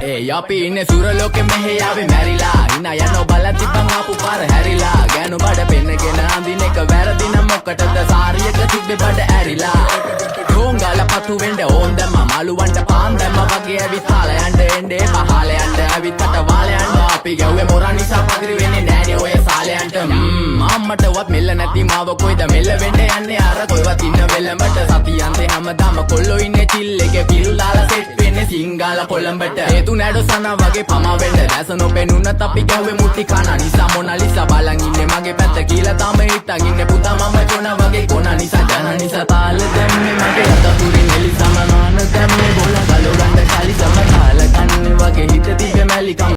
ඒ අපි ඉන්නේ සුරලෝකෙ මෙහෙ ආවේ මැරිලා හිනා යනෝ බලති බං ආපු පාර හැරිලා ගෑනු බඩ පෙන්නගෙන අඳින එක වැරදි නම් මොකටද සාරියක තිබ්බේ බඩ ඇරිලා ඩෝංගල පතු වෙන්න ඕන් දැම්ම මලුවන්ට පාන් දැම්ම වගේ ඇවිත් කාල යන්න එන්නේ පහල යන්න ඇවිත් අට වාල යන්න අපි ගැව්වේ මොරා නිසා පදිරි වෙන්නේ නෑනේ ඔය සාලයන්ට අම්මටවත් මෙල්ල නැති මාව කොයිද මෙල්ල වෙන්න යන්නේ අර කොයිවත් ඉන්න වෙලමට සතියන්තේ හැමදාම කොල්ලෝ ඉන්නේ චිල් එකේ පිළුලාලා සෙට් වෙන්නේ සිංගාල කොළඹට හේතු නැඩෝ සනා වගේ පමා වෙන්න දැස නොපෙනුනත් අපි ගැව්වේ මුට්ටි කන නිසා මොනාලිසා බලන් ඉන්නේ මගේ පැත්ත කියලා තම හිටන් ඉන්නේ පුතා මම ජොන වගේ කොන නිසා ජන නිසා තාල දැම්මේ මගේ අතපුරින් එලි සමනාන දැම්මේ බෝල ගලෝ ගන්න කලි සම තාල කන්නේ වගේ හිත තිබ්බේ මැලි